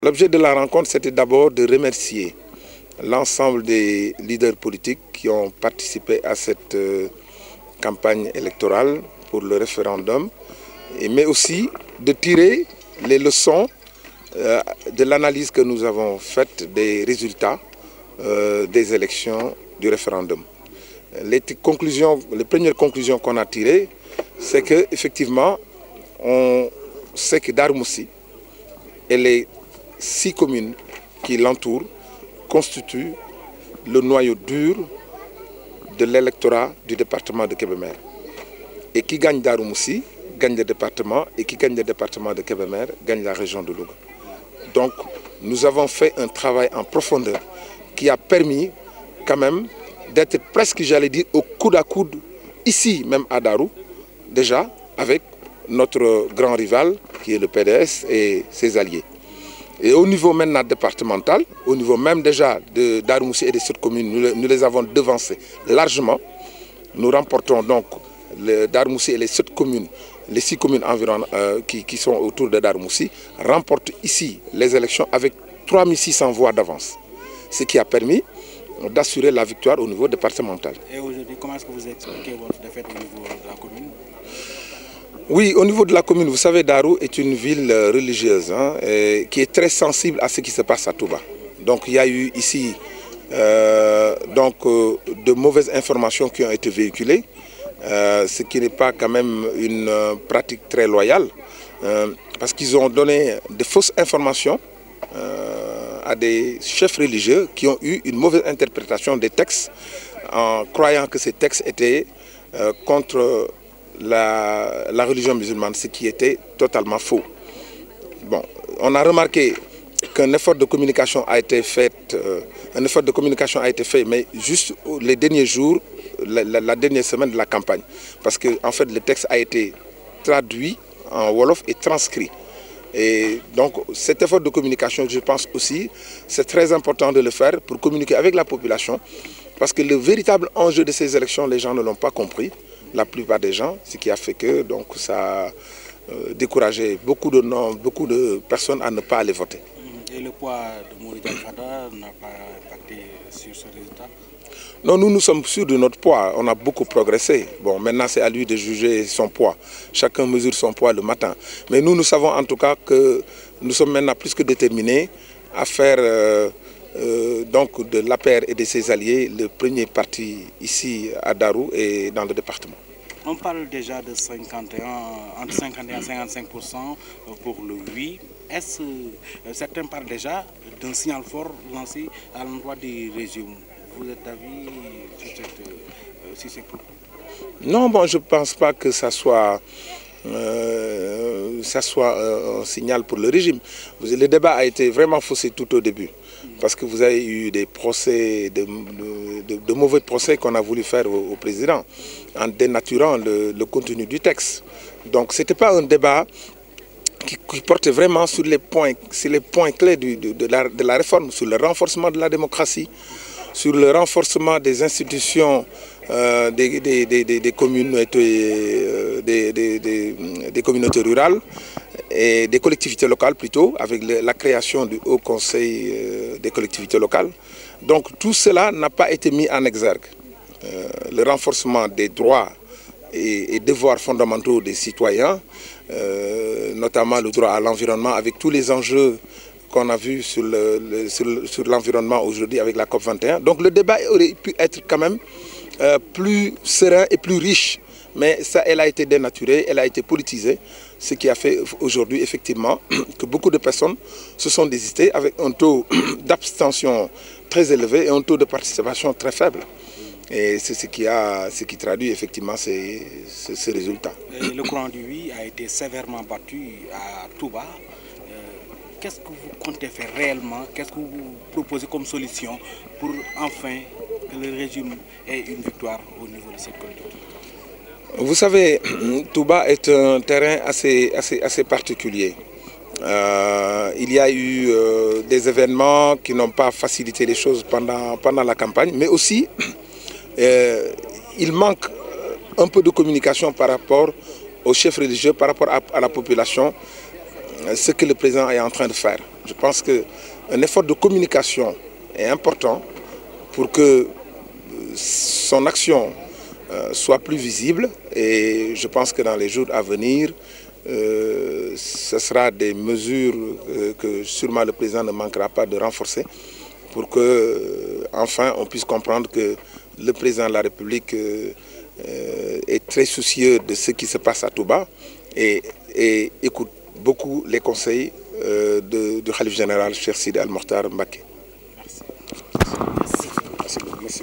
L'objet de la rencontre, c'était d'abord de remercier l'ensemble des leaders politiques qui ont participé à cette campagne électorale pour le référendum, mais aussi de tirer les leçons de l'analyse que nous avons faite des résultats des élections du référendum. Les premières conclusions qu'on a tirées, c'est qu'effectivement, on sait que Darou Moussi et les 6 communes qui l'entourent constituent le noyau dur de l'électorat du département de Kébémer. Et qui gagne Darou Moussi gagne le département, et qui gagne le département de Kébémer gagne la région de Louga. Donc nous avons fait un travail en profondeur qui a permis quand même d'être presque, j'allais dire, au coude à coude, ici même à Darou, déjà avec notre grand rival qui est le PDS et ses alliés. Et au niveau maintenant départemental, au niveau même déjà de Darou Moussi et des autres communes, nous les avons devancés largement. Nous remportons donc Darou Moussi et les 7 communes, les 6 communes environ qui sont autour de Darou Moussi, remportent ici les élections avec 3600 voix d'avance. Ce qui a permis d'assurer la victoire au niveau départemental. Et aujourd'hui, comment est-ce que vous expliquez votre défaite au niveau de la commune? Oui, au niveau de la commune, vous savez, Darou est une ville religieuse qui est très sensible à ce qui se passe à Touba. Donc il y a eu ici de mauvaises informations qui ont été véhiculées, ce qui n'est pas quand même une pratique très loyale, parce qu'ils ont donné de fausses informations à des chefs religieux qui ont eu une mauvaise interprétation des textes en croyant que ces textes étaient contre la religion musulmane, ce qui était totalement faux. Bon, on a remarqué qu'un effort de communication a été fait, mais juste les derniers jours, la dernière semaine de la campagne, parce que en fait le texte a été traduit en Wolof et transcrit. Et donc cet effort de communication, je pense aussi, c'est très important de le faire pour communiquer avec la population, parce que le véritable enjeu de ces élections, les gens ne l'ont pas compris, la plupart des gens, ce qui a fait que donc, ça a découragé beaucoup de personnes à ne pas aller voter. Et le poids de Mouride Al-Fada n'a pas impacté sur ce résultat? Non, nous sommes sûrs de notre poids. On a beaucoup progressé. Bon, maintenant, c'est à lui de juger son poids. Chacun mesure son poids le matin. Mais nous savons en tout cas que nous sommes maintenant plus que déterminés à faire donc de l'APR et de ses alliés le premier parti ici à Darou et dans le département. On parle déjà de entre 51 et 55% pour le oui. Est-ce que certains parlent déjà d'un signal fort lancé à l'endroit du régime? Vous êtes d'avis sur ces propos? Non, bon, je ne pense pas que ça soit un signal pour le régime. Le débat a été vraiment faussé tout au début, parce que vous avez eu des procès, de mauvais procès qu'on a voulu faire au président, en dénaturant le contenu du texte. Donc ce n'était pas un débat qui portait vraiment sur les points clés de la réforme, sur le renforcement de la démocratie, sur le renforcement des institutions des communautés, des communautés rurales et des collectivités locales plutôt, avec la création du Haut Conseil des collectivités locales. Donc tout cela n'a pas été mis en exergue. Le renforcement des droits et devoirs fondamentaux des citoyens, notamment le droit à l'environnement, avec tous les enjeux qu'on a vu sur l'environnement aujourd'hui avec la COP21. Donc le débat aurait pu être quand même plus serein et plus riche. Mais ça, elle a été dénaturée, elle a été politisée, ce qui a fait aujourd'hui effectivement que beaucoup de personnes se sont désistées avec un taux d'abstention très élevé et un taux de participation très faible. Et c'est ce qui traduit effectivement ces résultats. Le courant du oui a été sévèrement battu à Touba. Qu'est-ce que vous comptez faire réellement? Qu'est-ce que vous proposez comme solution pour enfin que le régime ait une victoire au niveau de cette collectivité? Vous savez, Touba est un terrain assez particulier. Il y a eu des événements qui n'ont pas facilité les choses pendant la campagne, mais aussi il manque un peu de communication par rapport aux chefs religieux, par rapport à la population, ce que le président est en train de faire. Je pense qu'un effort de communication est important pour que son action soit plus visible, et je pense que dans les jours à venir, ce sera des mesures que sûrement le président ne manquera pas de renforcer pour que enfin on puisse comprendre que le président de la République est très soucieux de ce qui se passe à Touba et écoute beaucoup les conseils du Khalife général Cheikh Sidi Al Mokhtar Mbacké. Merci. Merci. Merci.